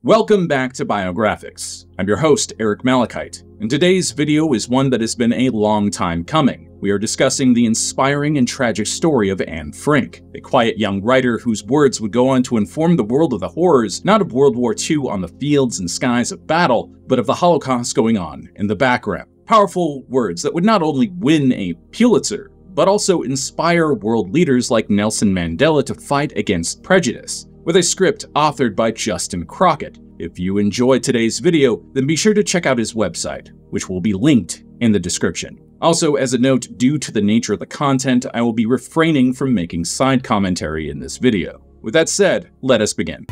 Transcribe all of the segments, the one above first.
Welcome back to Biographics. I'm your host, Eric Malachite, and today's video is one that has been a long time coming. We are discussing the inspiring and tragic story of Anne Frank, a quiet young writer whose words would go on to inform the world of the horrors not of World War II on the fields and skies of battle, but of the Holocaust going on in the background. Powerful words that would not only win a Pulitzer, but also inspire world leaders like Nelson Mandela to fight against prejudice, with a script authored by Justin Crockett. If you enjoyed today's video, then be sure to check out his website, which will be linked in the description. Also, as a note, due to the nature of the content, I will be refraining from making side commentary in this video. With that said, let us begin.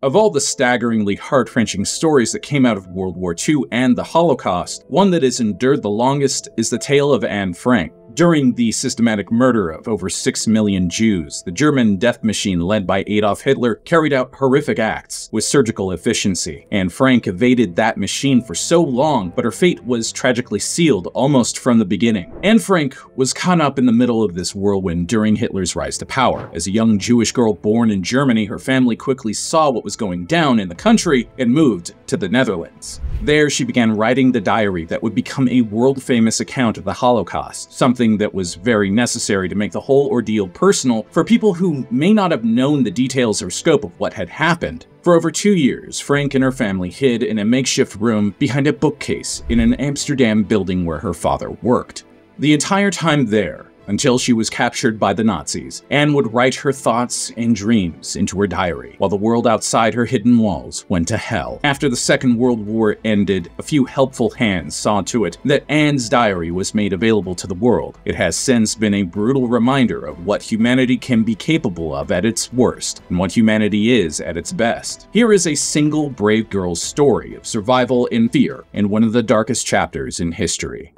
Of all the staggeringly heart-wrenching stories that came out of World War II and the Holocaust, one that has endured the longest is the tale of Anne Frank. During the systematic murder of over 6 million Jews, the German death machine led by Adolf Hitler carried out horrific acts with surgical efficiency. Anne Frank evaded that machine for so long, but her fate was tragically sealed almost from the beginning. Anne Frank was caught up in the middle of this whirlwind during Hitler's rise to power. As a young Jewish girl born in Germany, her family quickly saw what was going down in the country and moved to the Netherlands. There, she began writing the diary that would become a world-famous account of the Holocaust, something that was very necessary to make the whole ordeal personal for people who may not have known the details or scope of what had happened. For over 2 years, Frank and her family hid in a makeshift room behind a bookcase in an Amsterdam building where her father worked. The entire time there, until she was captured by the Nazis, Anne would write her thoughts and dreams into her diary, while the world outside her hidden walls went to hell. After the Second World War ended, a few helpful hands saw to it that Anne's diary was made available to the world. It has since been a brutal reminder of what humanity can be capable of at its worst, and what humanity is at its best. Here is a single brave girl's story of survival and fear in one of the darkest chapters in history.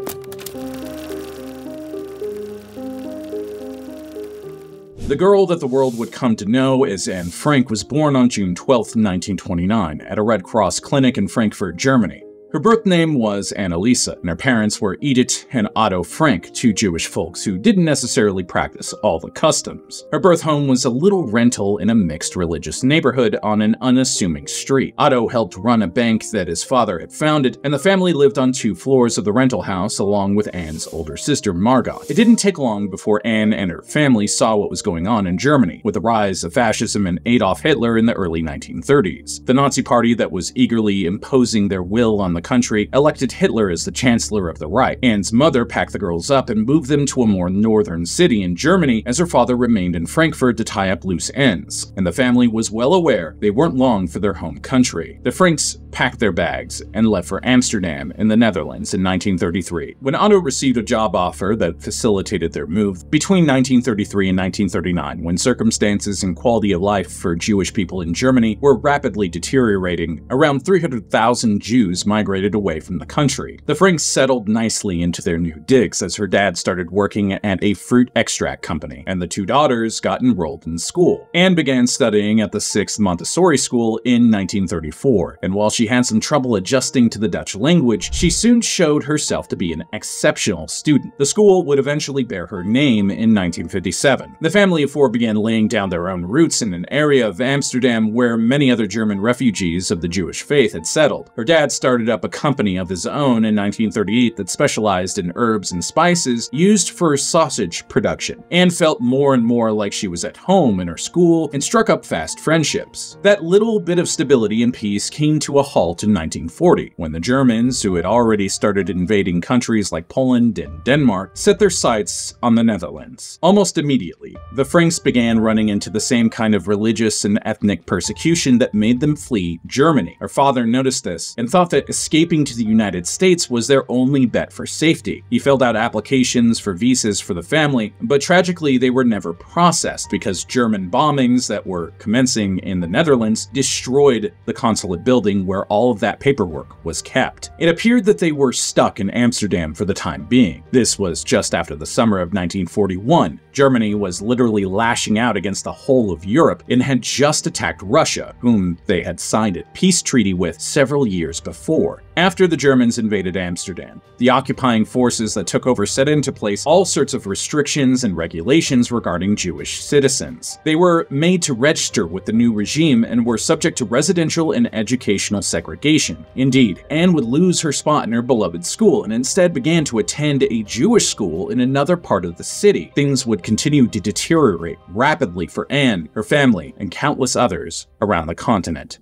The girl that the world would come to know as Anne Frank was born on June 12, 1929, at a Red Cross clinic in Frankfurt, Germany. Her birth name was Annalisa, and her parents were Edith and Otto Frank, two Jewish folks who didn't necessarily practice all the customs. Her birth home was a little rental in a mixed religious neighborhood on an unassuming street. Otto helped run a bank that his father had founded, and the family lived on 2 floors of the rental house along with Anne's older sister, Margot. It didn't take long before Anne and her family saw what was going on in Germany, with the rise of fascism and Adolf Hitler in the early 1930s. The Nazi party that was eagerly imposing their will on the country elected Hitler as the Chancellor of the Reich. Anne's mother packed the girls up and moved them to a more northern city in Germany, as her father remained in Frankfurt to tie up loose ends, and the family was well aware they weren't long for their home country. The Franks packed their bags and left for Amsterdam in the Netherlands in 1933. When Otto received a job offer that facilitated their move between 1933 and 1939, when circumstances and quality of life for Jewish people in Germany were rapidly deteriorating, around 300,000 Jews migrated away from the country. The Franks settled nicely into their new digs as her dad started working at a fruit extract company, and the 2 daughters got enrolled in school. Anne began studying at the 6th Montessori school in 1934, and while she had some trouble adjusting to the Dutch language, she soon showed herself to be an exceptional student. The school would eventually bear her name in 1957. The family of 4 began laying down their own roots in an area of Amsterdam where many other German refugees of the Jewish faith had settled. Her dad started up a company of his own in 1938 that specialized in herbs and spices used for sausage production. Anne felt more and more like she was at home in her school and struck up fast friendships. That little bit of stability and peace came to a halt in 1940, when the Germans, who had already started invading countries like Poland and Denmark, set their sights on the Netherlands. Almost immediately, the Franks began running into the same kind of religious and ethnic persecution that made them flee Germany. Her father noticed this and thought that escaping to the United States was their only bet for safety. He filled out applications for visas for the family, but tragically they were never processed because German bombings that were commencing in the Netherlands destroyed the consulate building where all of that paperwork was kept. It appeared that they were stuck in Amsterdam for the time being. This was just after the summer of 1941. Germany was literally lashing out against the whole of Europe and had just attacked Russia, whom they had signed a peace treaty with several years before. After the Germans invaded Amsterdam, the occupying forces that took over set into place all sorts of restrictions and regulations regarding Jewish citizens. They were made to register with the new regime and were subject to residential and educational segregation. Indeed, Anne would lose her spot in her beloved school and instead began to attend a Jewish school in another part of the city. Things would continue to deteriorate rapidly for Anne, her family, and countless others around the continent.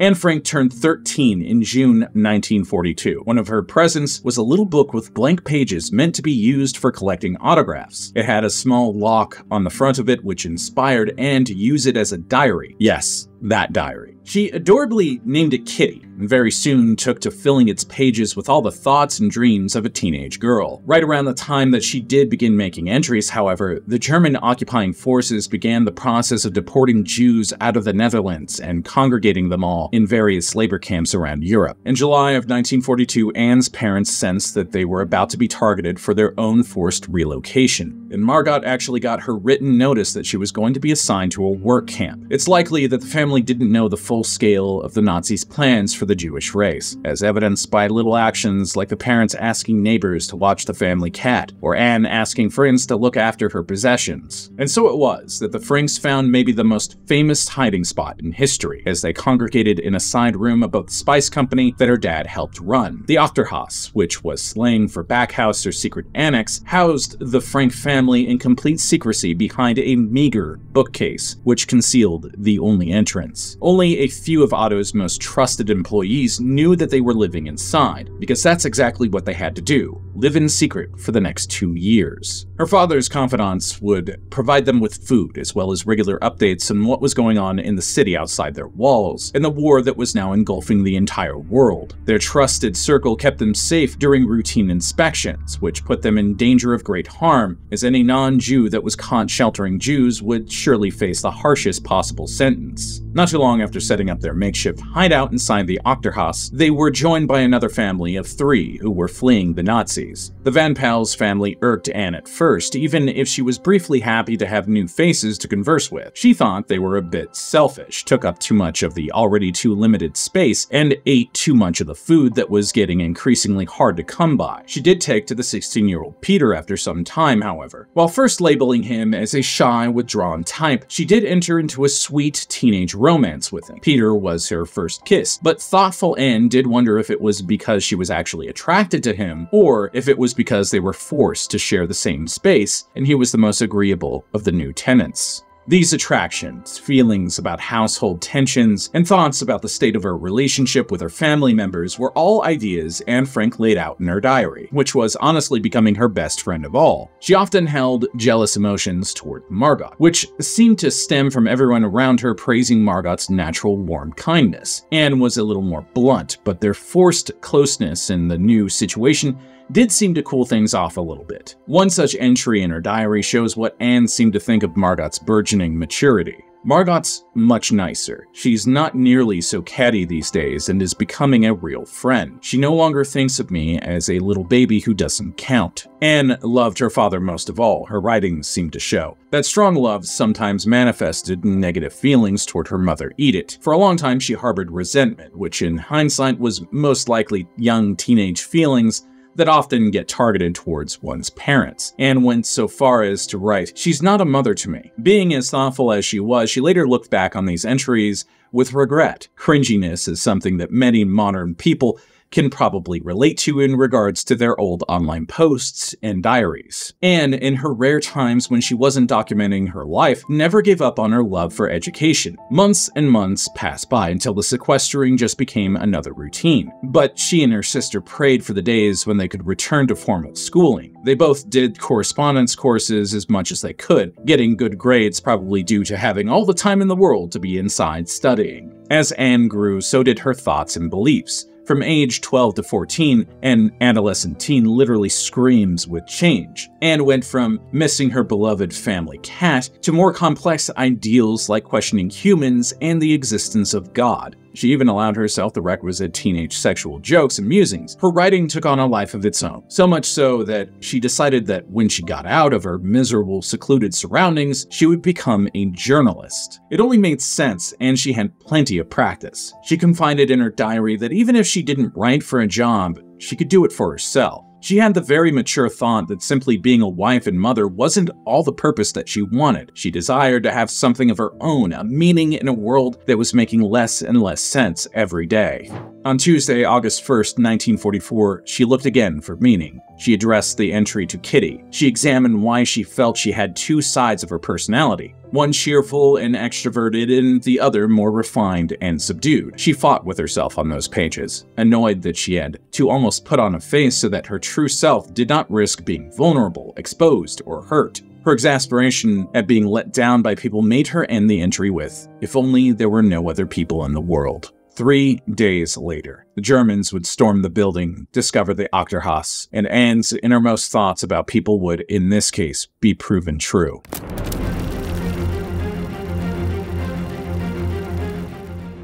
Anne Frank turned 13 in June 1942. One of her presents was a little book with blank pages meant to be used for collecting autographs. It had a small lock on the front of it which inspired Anne to use it as a diary. Yes, that diary. She adorably named it Kitty, and very soon took to filling its pages with all the thoughts and dreams of a teenage girl. Right around the time that she did begin making entries, however, the German occupying forces began the process of deporting Jews out of the Netherlands and congregating them all in various labor camps around Europe. In July of 1942, Anne's parents sensed that they were about to be targeted for their own forced relocation, and Margot actually got her written notice that she was going to be assigned to a work camp. It's likely that the family didn't know the full scale of the Nazis' plans for the Jewish race, as evidenced by little actions like the parents asking neighbors to watch the family cat, or Anne asking friends to look after her possessions. And so it was that the Franks found maybe the most famous hiding spot in history, as they congregated in a side room above the spice company that her dad helped run. The Achterhaus, which was slang for backhouse or secret annex, housed the Frank family in complete secrecy behind a meager bookcase, which concealed the only entrance. Only a few of Otto's most trusted employees knew that they were living inside, because that's exactly what they had to do, live in secret for the next 2 years. Her father's confidants would provide them with food, as well as regular updates on what was going on in the city outside their walls, and the war that was now engulfing the entire world. Their trusted circle kept them safe during routine inspections, which put them in danger of great harm, as any non-Jew that was caught sheltering Jews would surely face the harshest possible sentence. Not too long after setting up their makeshift hideout inside the Achterhaus, they were joined by another family of 3 who were fleeing the Nazis. The Van Pels family irked Anne at first, even if she was briefly happy to have new faces to converse with. She thought they were a bit selfish, took up too much of the already too limited space, and ate too much of the food that was getting increasingly hard to come by. She did take to the 16-year-old Peter after some time, however. While first labeling him as a shy, withdrawn type, she did enter into a sweet teenage romance with him. Peter was her first kiss, but thoughtful Anne did wonder if it was because she was actually attracted to him, or if it was because they were forced to share the same space, and he was the most agreeable of the new tenants. These attractions, feelings about household tensions, and thoughts about the state of her relationship with her family members were all ideas Anne Frank laid out in her diary, which was honestly becoming her best friend of all. She often held jealous emotions toward Margot, which seemed to stem from everyone around her praising Margot's natural warm kindness. Anne was a little more blunt, but their forced closeness in the new situation did seem to cool things off a little bit. One such entry in her diary shows what Anne seemed to think of Margot's burgeoning maturity. Margot's much nicer. She's not nearly so catty these days and is becoming a real friend. She no longer thinks of me as a little baby who doesn't count. Anne loved her father most of all. Her writings seemed to show. That strong love sometimes manifested in negative feelings toward her mother Edith. For a long time she harbored resentment, which in hindsight was most likely young teenage feelings that often get targeted towards one's parents. Anne went so far as to write, "She's not a mother to me." Being as thoughtful as she was, she later looked back on these entries with regret. Cringiness is something that many modern people can probably relate to in regards to their old online posts and diaries. Anne, in her rare times when she wasn't documenting her life, never gave up on her love for education. Months and months passed by until the sequestering just became another routine. But she and her sister prayed for the days when they could return to formal schooling. They both did correspondence courses as much as they could, getting good grades probably due to having all the time in the world to be inside studying. As Anne grew, so did her thoughts and beliefs. From age 12 to 14, an adolescent teen literally screams with change. Anne went from missing her beloved family cat to more complex ideals like questioning humans and the existence of God. She even allowed herself the requisite teenage sexual jokes and musings. Her writing took on a life of its own, so much so that she decided that when she got out of her miserable, secluded surroundings, she would become a journalist. It only made sense, and she had plenty of practice. She confided in her diary that even if she didn't write for a job, she could do it for herself. She had the very mature thought that simply being a wife and mother wasn't all the purpose that she wanted. She desired to have something of her own, a meaning in a world that was making less and less sense every day. On Tuesday, August 1st, 1944, she looked again for meaning. She addressed the entry to Kitty. She examined why she felt she had two sides of her personality, one cheerful and extroverted and the other more refined and subdued. She fought with herself on those pages, annoyed that she had to almost put on a face so that her true self did not risk being vulnerable, exposed, or hurt. Her exasperation at being let down by people made her end the entry with, "If only there were no other people in the world." 3 days later, the Germans would storm the building, discover the Achterhaus, and Anne's innermost thoughts about people would, in this case, be proven true.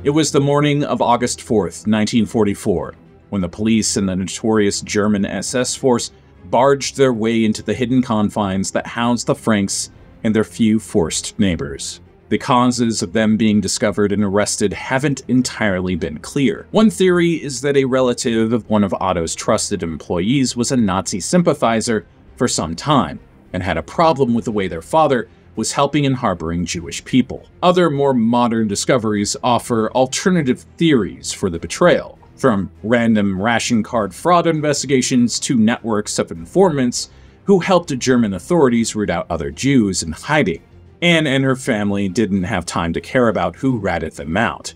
It was the morning of August 4th, 1944, when the police and the notorious German SS force barged their way into the hidden confines that housed the Franks and their few forced neighbors. The causes of them being discovered and arrested haven't entirely been clear. One theory is that a relative of one of Otto's trusted employees was a Nazi sympathizer for some time and had a problem with the way their father was helping and harboring Jewish people. Other more modern discoveries offer alternative theories for the betrayal, from random ration card fraud investigations to networks of informants who helped German authorities root out other Jews in hiding. Anne and her family didn't have time to care about who ratted them out,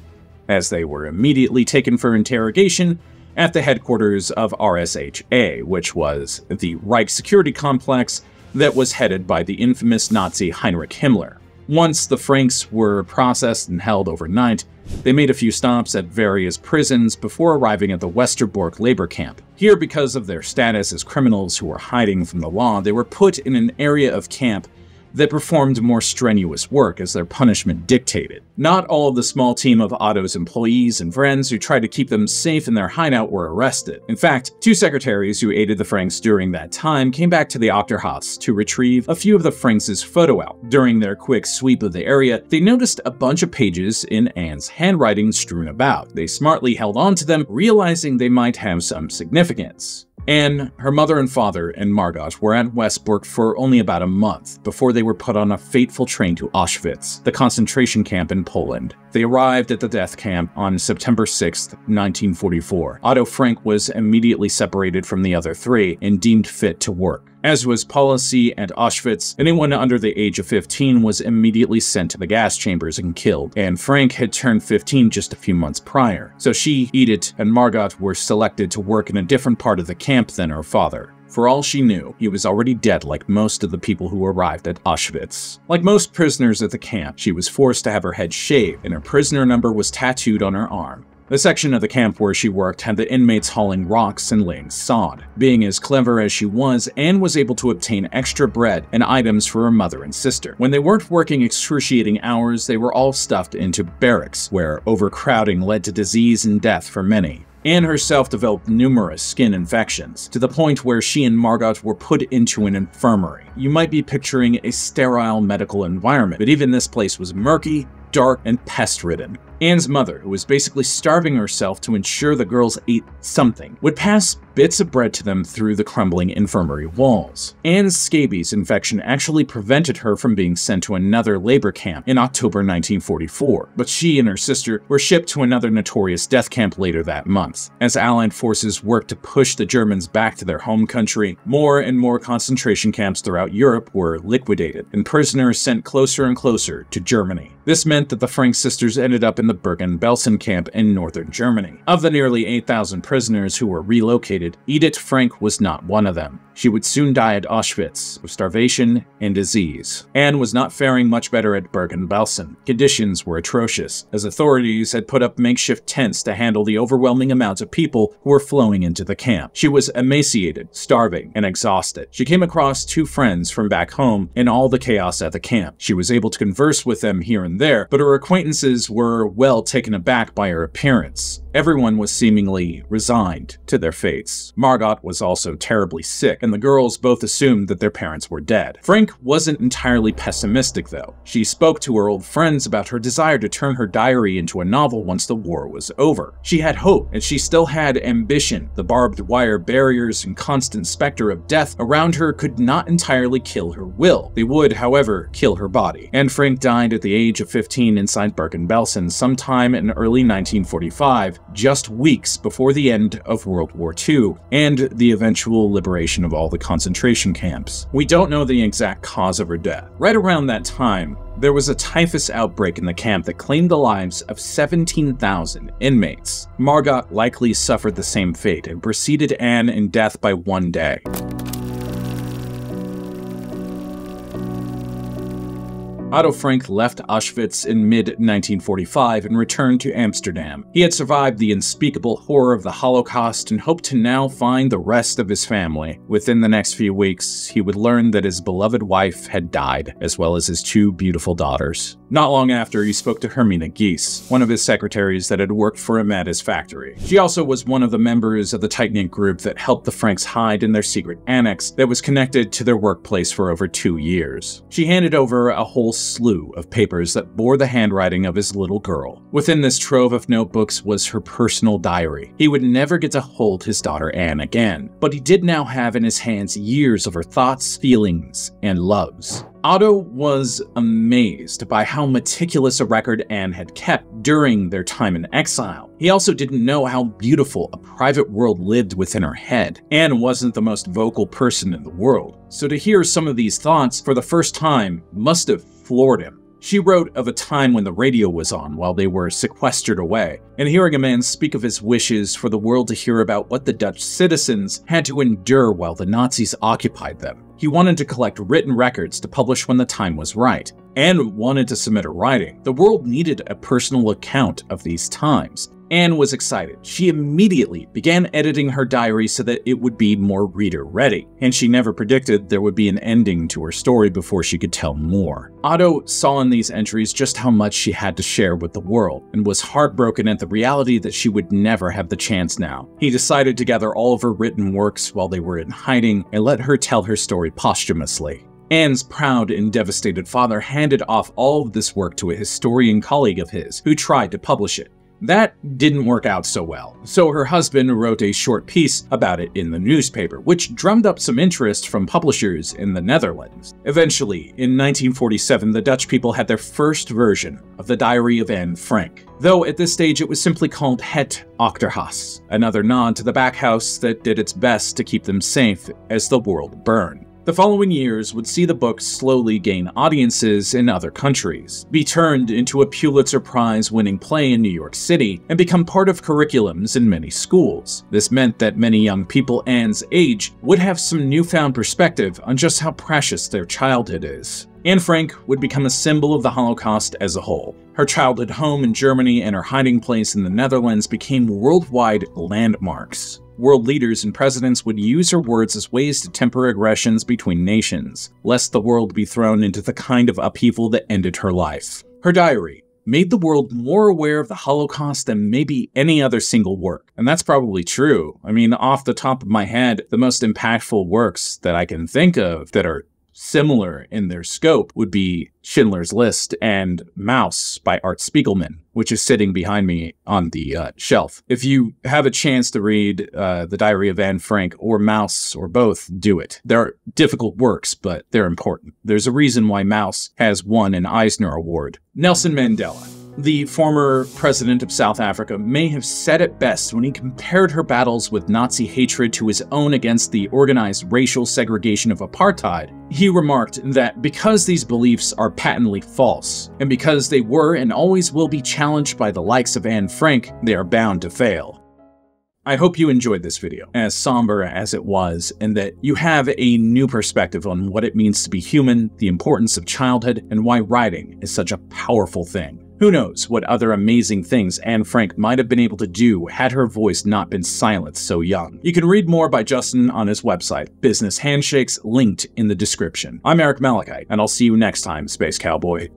as they were immediately taken for interrogation at the headquarters of RSHA, which was the Reich security complex that was headed by the infamous Nazi Heinrich Himmler. Once the Franks were processed and held overnight, they made a few stops at various prisons before arriving at the Westerbork labor camp. Here, because of their status as criminals who were hiding from the law, they were put in an area of camp that performed more strenuous work as their punishment dictated. Not all of the small team of Otto's employees and friends who tried to keep them safe in their hideout were arrested. In fact, 2 secretaries who aided the Franks during that time came back to the Achterhaus to retrieve a few of the Franks' photo albums. During their quick sweep of the area, they noticed a bunch of pages in Anne's handwriting strewn about. They smartly held on to them, realizing they might have some significance. Anne, her mother and father, and Margot were at Westbork for only about a month before they were put on a fateful train to Auschwitz, the concentration camp in Poland. They arrived at the death camp on September 6, 1944. Otto Frank was immediately separated from the other 3 and deemed fit to work. As was policy at Auschwitz, anyone under the age of 15 was immediately sent to the gas chambers and killed, and Frank had turned 15 just a few months prior, so she, Edith, and Margot were selected to work in a different part of the camp than her father. For all she knew, he was already dead like most of the people who arrived at Auschwitz. Like most prisoners at the camp, she was forced to have her head shaved, and her prisoner number was tattooed on her arm. The section of the camp where she worked had the inmates hauling rocks and laying sod. Being as clever as she was, Anne was able to obtain extra bread and items for her mother and sister. When they weren't working excruciating hours, they were all stuffed into barracks, where overcrowding led to disease and death for many. Anne herself developed numerous skin infections, to the point where she and Margot were put into an infirmary. You might be picturing a sterile medical environment, but even this place was murky, dark, and pest-ridden. Anne's mother, who was basically starving herself to ensure the girls ate something, would pass bits of bread to them through the crumbling infirmary walls. Anne's scabies infection actually prevented her from being sent to another labor camp in October 1944, but she and her sister were shipped to another notorious death camp later that month. As Allied forces worked to push the Germans back to their home country, more and more concentration camps throughout Europe were liquidated, and prisoners sent closer and closer to Germany. This meant that the Frank sisters ended up in the Bergen-Belsen camp in northern Germany. Of the nearly 8,000 prisoners who were relocated, Edith Frank was not one of them. She would soon die at Auschwitz of starvation and disease. Anne was not faring much better at Bergen-Belsen. Conditions were atrocious, as authorities had put up makeshift tents to handle the overwhelming amount of people who were flowing into the camp. She was emaciated, starving, and exhausted. She came across two friends from back home in all the chaos at the camp. She was able to converse with them here and there, but her acquaintances were well taken aback by her appearance. Everyone was seemingly resigned to their fates. Margot was also terribly sick, and the girls both assumed that their parents were dead. Frank wasn't entirely pessimistic, though. She spoke to her old friends about her desire to turn her diary into a novel once the war was over. She had hope, and she still had ambition. The barbed wire barriers and constant specter of death around her could not entirely kill her will. They would, however, kill her body. And Frank died at the age of 15 inside Bergen-Belsen sometime in early 1945, just weeks before the end of World War II and the eventual liberation of all the concentration camps. We don't know the exact cause of her death. Right around that time, there was a typhus outbreak in the camp that claimed the lives of 17,000 inmates. Margot likely suffered the same fate and preceded Anne in death by 1 day. Otto Frank left Auschwitz in mid-1945 and returned to Amsterdam. He had survived the unspeakable horror of the Holocaust and hoped to now find the rest of his family. Within the next few weeks, he would learn that his beloved wife had died, as well as his two beautiful daughters. Not long after, he spoke to Hermine Gies, one of his secretaries that had worked for him at his factory. She also was one of the members of the tight-knit group that helped the Franks hide in their secret annex that was connected to their workplace for over 2 years. She handed over a whole slew of papers that bore the handwriting of his little girl. Within this trove of notebooks was her personal diary. He would never get to hold his daughter Anne again, but he did now have in his hands years of her thoughts, feelings, and loves. Otto was amazed by how meticulous a record Anne had kept during their time in exile. He also didn't know how beautiful a private world lived within her head. Anne wasn't the most vocal person in the world, so to hear some of these thoughts for the first time must have floored him. She wrote of a time when the radio was on while they were sequestered away, and hearing a man speak of his wishes for the world to hear about what the Dutch citizens had to endure while the Nazis occupied them. He wanted to collect written records to publish when the time was right, and wanted to submit her writing. The world needed a personal account of these times. Anne was excited. She immediately began editing her diary so that it would be more reader-ready, and she never predicted there would be an ending to her story before she could tell more. Otto saw in these entries just how much she had to share with the world, and was heartbroken at the reality that she would never have the chance now. He decided to gather all of her written works while they were in hiding and let her tell her story posthumously. Anne's proud and devastated father handed off all of this work to a historian colleague of his, who tried to publish it. That didn't work out so well, so her husband wrote a short piece about it in the newspaper, which drummed up some interest from publishers in the Netherlands. Eventually, in 1947, the Dutch people had their first version of the Diary of Anne Frank, though at this stage it was simply called Het Achterhuis, another nod to the back house that did its best to keep them safe as the world burned. The following years would see the book slowly gain audiences in other countries, be turned into a Pulitzer Prize-winning play in New York City, and become part of curriculums in many schools. This meant that many young people Anne's age would have some newfound perspective on just how precious their childhood is. Anne Frank would become a symbol of the Holocaust as a whole. Her childhood home in Germany and her hiding place in the Netherlands became worldwide landmarks. World leaders and presidents would use her words as ways to temper aggressions between nations, lest the world be thrown into the kind of upheaval that ended her life. Her diary made the world more aware of the Holocaust than maybe any other single work. And that's probably true. I mean, off the top of my head, the most impactful works that I can think of that are similar in their scope would be Schindler's List and Maus by Art Spiegelman, which is sitting behind me on the shelf. If you have a chance to read The Diary of Anne Frank or Maus or both, do it. They're difficult works, but they're important. There's a reason why Maus has won an Eisner Award. Nelson Mandela, the former president of South Africa, may have said it best when he compared her battles with Nazi hatred to his own against the organized racial segregation of apartheid. He remarked that because these beliefs are patently false, and because they were and always will be challenged by the likes of Anne Frank, they are bound to fail. I hope you enjoyed this video, as somber as it was, and that you have a new perspective on what it means to be human, the importance of childhood, and why writing is such a powerful thing. Who knows what other amazing things Anne Frank might have been able to do had her voice not been silenced so young. You can read more by Justin on his website, Business Handshakes, linked in the description. I'm Eric Malachite, and I'll see you next time, Space Cowboy.